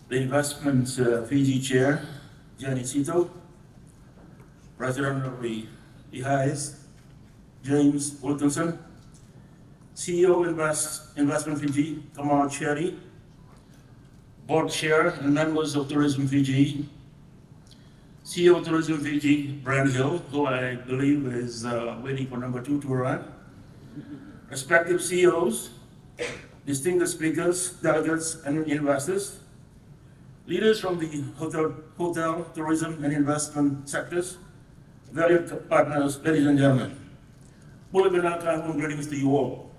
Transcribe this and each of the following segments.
the Investment Fiji Chair, Gianni Sito, President of the AHICE, James Wilkinson, CEO Investment Fiji, Kamal Cherry, Board Chair and members of Tourism Fiji, CEO of Tourism Fiji, Brand Hill, who I believe is waiting for number 2 to arrive, respective CEOs, distinguished speakers, delegates, and investors, leaders from the hotel, tourism, and investment sectors, valued partners, ladies and gentlemen. Greetings to you all.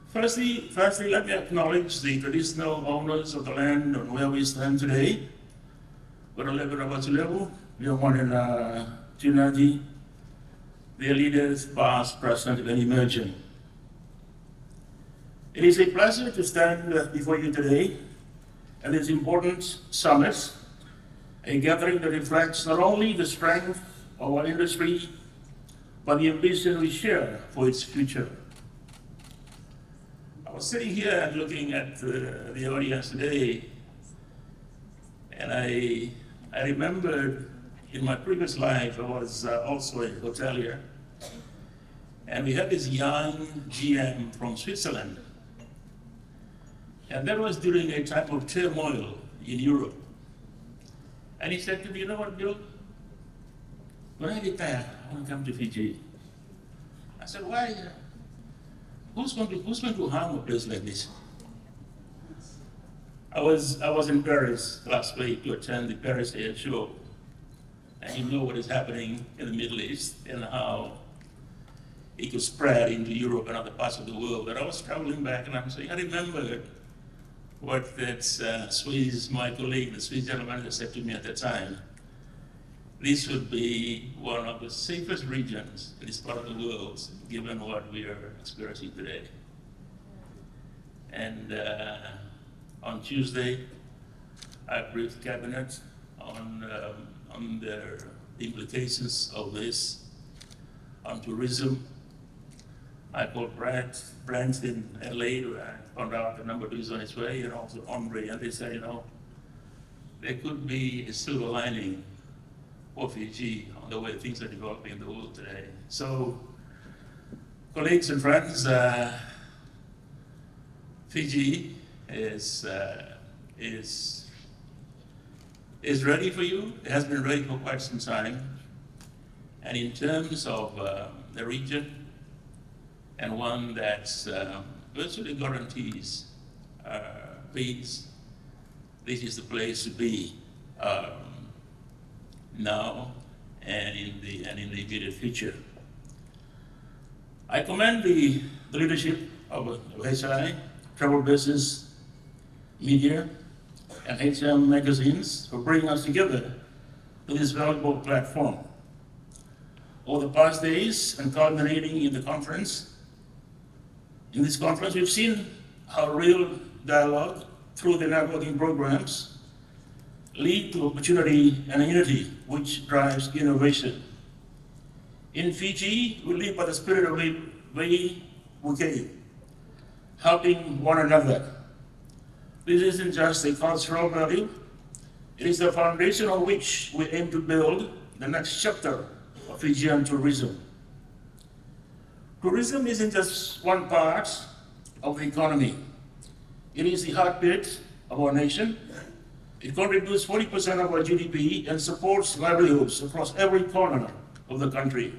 Firstly, let me acknowledge the traditional owners of the land on where we stand today. Their leaders, past, present, and emerging. It is a pleasure to stand before you today at this important summit, a gathering that reflects not only the strength of our industry, but the ambition we share for its future. I was sitting here and looking at the audience today, and I remembered in my previous life, I was also a hotelier, and we had this young GM from Switzerland. And that was during a time of turmoil in Europe. And he said to me, you know what, Bill? When I retire, I want to come to Fiji. I said, why? Who's going to harm a place like this? I was in Paris last week to attend the Paris Air Show. And you know what is happening in the Middle East and how it could spread into Europe and other parts of the world. But I was traveling back and I'm saying, I remembered what that Swiss, my colleague, the Swiss general manager said to me at the time. This would be one of the safest regions in this part of the world, given what we are experiencing today. And on Tuesday, I briefed Cabinet on the implications of this on tourism. I called Brent in LA, where I found out the number 2 is on its way, and also Andre, and they said, you know, there could be a silver lining for Fiji on the way things are developing in the world today. So, colleagues and friends, Fiji is ready for you. It has been ready for quite some time. And in terms of the region, and one that virtually guarantees peace, this is the place to be now and in the immediate future. I commend the leadership of HI, Travel Business, Media, and HM magazines for bringing us together to this valuable platform. Over the past days and culminating in this conference, we've seen how real dialogue through the networking programs lead to opportunity and unity, which drives innovation. In Fiji, we live by the spirit of Viliame, helping one another. This isn't just a cultural value, it is the foundation on which we aim to build the next chapter of Fijian tourism. Tourism isn't just one part of the economy. It is the heartbeat of our nation. It contributes 40% of our GDP and supports livelihoods across every corner of the country.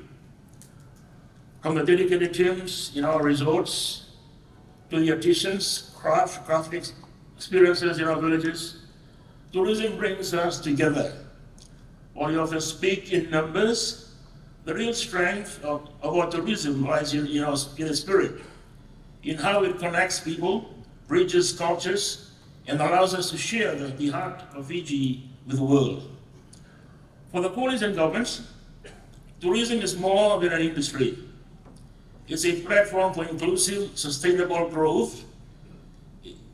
From the dedicated teams in our resorts, to the artisans, craft experiences in our villages, tourism brings us together. While you often speak in numbers, the real strength of our tourism lies in the spirit, in how it connects people, bridges cultures, and allows us to share the heart of Fiji with the world. For the police and governments, tourism is more than an industry. It's a platform for inclusive, sustainable growth.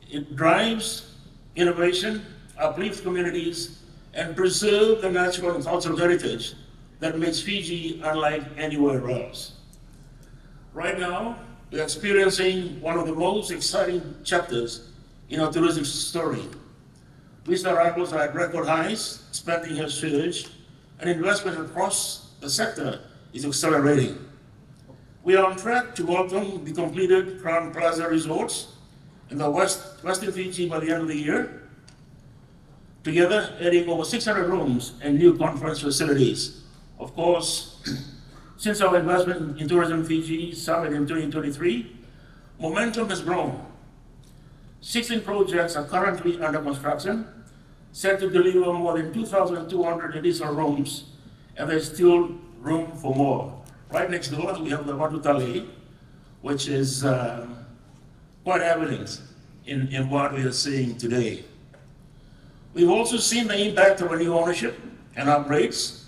It drives innovation, uplifts communities, and preserves the natural and cultural heritage that makes Fiji unlike anywhere else. Right now, we're experiencing one of the most exciting chapters in our tourism story. Visitor arrivals are at record highs, spending has surged, and investment across the sector is accelerating. We are on track to welcome the completed Crown Plaza resorts in the Western Fiji by the end of the year, together adding over 600 rooms and new conference facilities. Of course, since our investment in Tourism Fiji started in 2023, momentum has grown. 16 projects are currently under construction, set to deliver more than 2,200 additional rooms, and there's still room for more. Right next door, we have the Watutale, which is quite evident in what we are seeing today. We've also seen the impact of a new ownership and upgrades,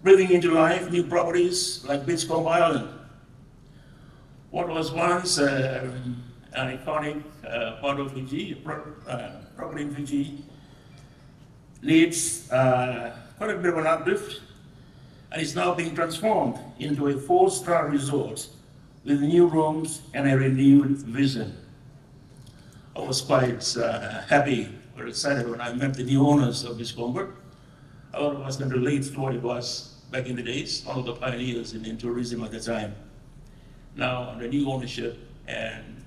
bringing into life new properties like Beachcombe Island. What was once an iconic part of Fiji, property in Fiji, needs quite a bit of an uplift, and is now being transformed into a 4-star resort with new rooms and a renewed vision. I was quite happy, very excited when I met the new owners of Beachcombe. A lot of us can relate to what it was back in the days, one of the pioneers in tourism at the time. Now under new ownership and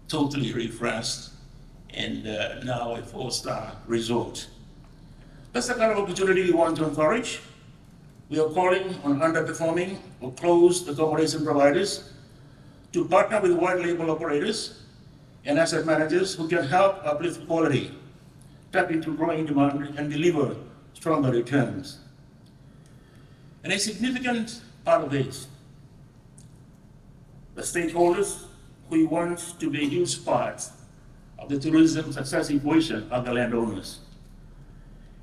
totally refreshed, and now a 4-star resort. That's the kind of opportunity we want to encourage. We are calling on underperforming or closed accommodation providers to partner with white label operators and asset managers who can help uplift quality, tap into growing demand, and deliver stronger returns. And a significant part of this, the stakeholders who want to be a huge part of the tourism success equation are the landowners.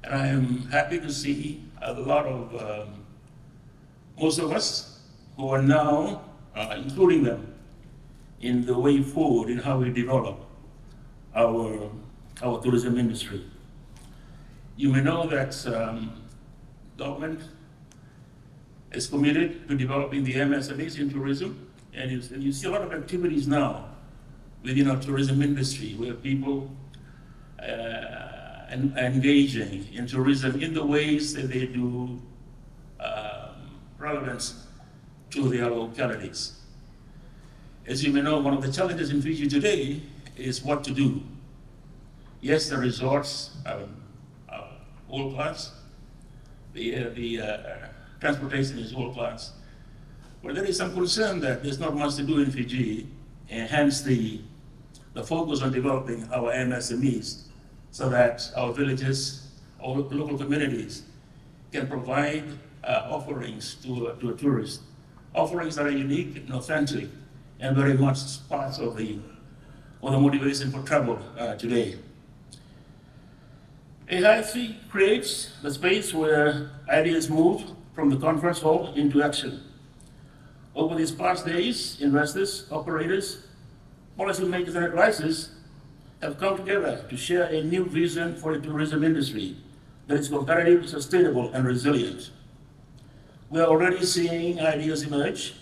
And I am happy to see a lot of, most of us who are now, including them, in the way forward in how we develop our tourism industry. You may know that government is committed to developing the MSMEs in tourism, and you see a lot of activities now within our tourism industry where people engaging in tourism in the ways that they do relevance to their localities. As you may know, one of the challenges in Fiji today is what to do. Yes, the resorts are world class, the transportation is world class, but there is some concern that there's not much to do in Fiji, and hence the focus on developing our MSMEs so that our villages, our local communities can provide offerings to a tourist, offerings that are unique and authentic and very much part of the motivation for travel today. AHICE creates the space where ideas move from the conference hall into action. Over these past days, investors, operators, policymakers, and advisors have come together to share a new vision for the tourism industry that is competitive, sustainable, and resilient. We are already seeing ideas emerge,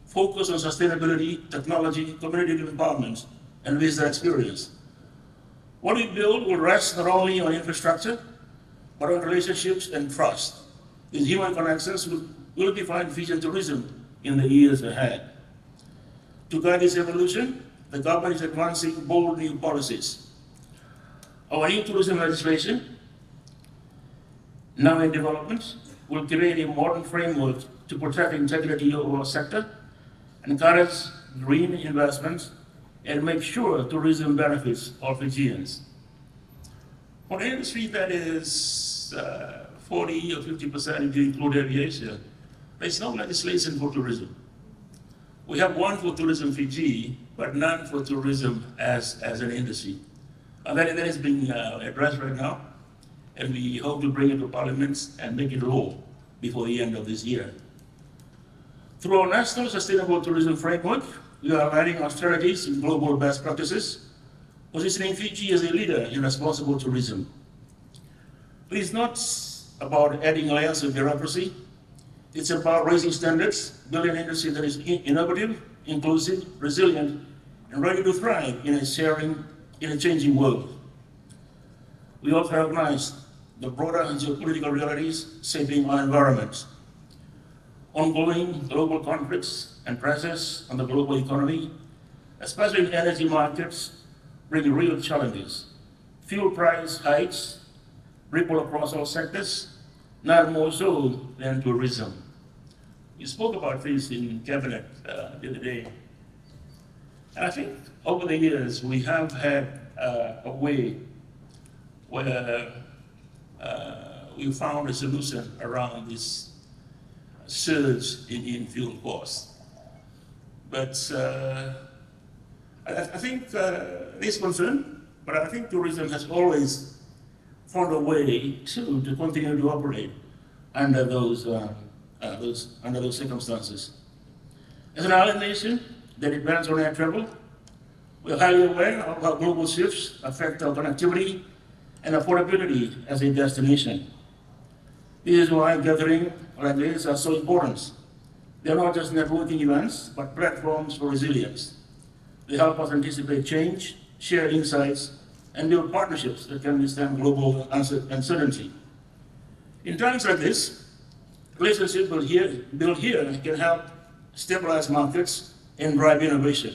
focus on sustainability, technology, community empowerment, and visitor experience. What we build will rest not only on infrastructure, but on relationships and trust. These human connections will define Fijian tourism in the years ahead. To guide this evolution, the government is advancing bold new policies. Our new tourism legislation, now in development, will create a modern framework to protect integrity of our sector, encourage green investments, and make sure tourism benefits all Fijians. For an industry that is 40 or 50% if you include aviation, there's no legislation for tourism. We have one for Tourism Fiji, but none for tourism as an industry. And that is being addressed right now, and we hope to bring it to Parliament and make it law before the end of this year. Through our National Sustainable Tourism Framework, we are aligning our strategies in global best practices, positioning Fiji as a leader in responsible tourism. It is not about adding layers of bureaucracy. It's about raising standards, building an industry that is innovative, inclusive, resilient, and ready to thrive in a changing world. We also recognize the broader geopolitical realities shaping our environment. Ongoing global conflicts and pressures on the global economy, especially in energy markets, bring real challenges. Fuel price hikes ripple across all sectors, not more so than tourism. We spoke about this in Cabinet the other day. And I think over the years, we have had a way where we found a solution around this surge in fuel costs. But I think this concern, but I think tourism has always found a way to continue to operate under those circumstances. As an island nation that depends on air travel, we are highly aware of how global shifts affect our connectivity and affordability as a destination. This is why gatherings like this are so important. They are not just networking events, but platforms for resilience. They help us anticipate change, share insights, and build partnerships that can withstand global uncertainty. In times like this, relationships built here can help stabilize markets and drive innovation.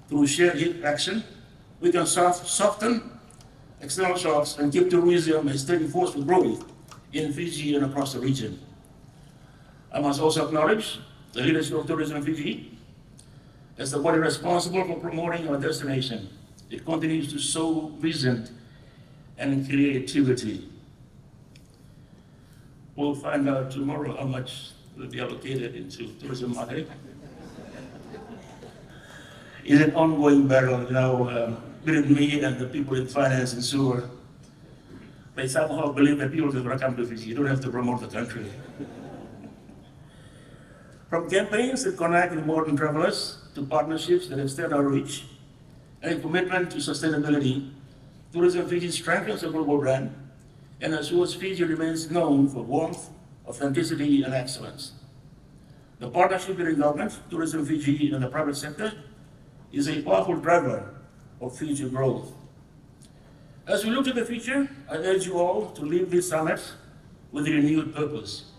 Through shared action, we can soften external shocks and keep tourism a steady force for growth in Fiji and across the region. I must also acknowledge the leadership of Tourism Fiji as the body responsible for promoting our destination. It continues to show vision and creativity. We'll find out tomorrow how much will be allocated into tourism marketing. It's an ongoing battle now between me and the people in finance and sewer. They somehow believe that people will come to Fiji. You don't have to promote the country. From campaigns that connect with modern travelers to partnerships that extend our reach and a commitment to sustainability, Tourism Fiji strengthens a global brand and assures Fiji remains known for warmth, authenticity, and excellence. The partnership between government, Tourism Fiji, and the private sector is a powerful driver of future growth. As we look to the future, I urge you all to leave this summit with a renewed purpose.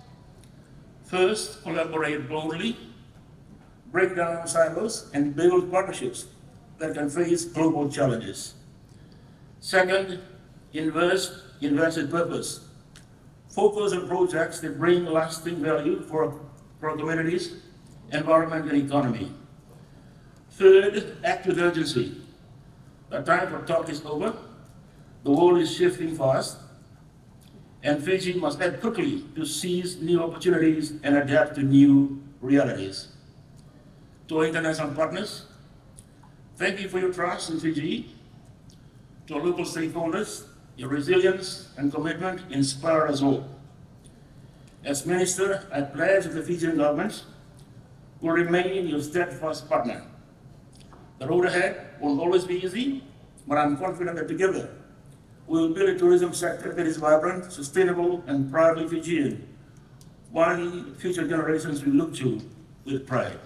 First, collaborate boldly, break down silos, and build partnerships that can face global challenges. Second, invest in purpose. Focus on projects that bring lasting value for our communities, environment, and economy. Third, act with urgency. The time for talk is over. The world is shifting fast, and Fiji must act quickly to seize new opportunities and adapt to new realities. To our international partners, thank you for your trust in Fiji. To our local stakeholders, your resilience and commitment inspire us all. As Minister, I pledge that the Fijian government will remain your steadfast partner. The road ahead won't always be easy, but I'm confident that together we will build a tourism sector that is vibrant, sustainable, and proudly Fijian, one future generations will look to with pride.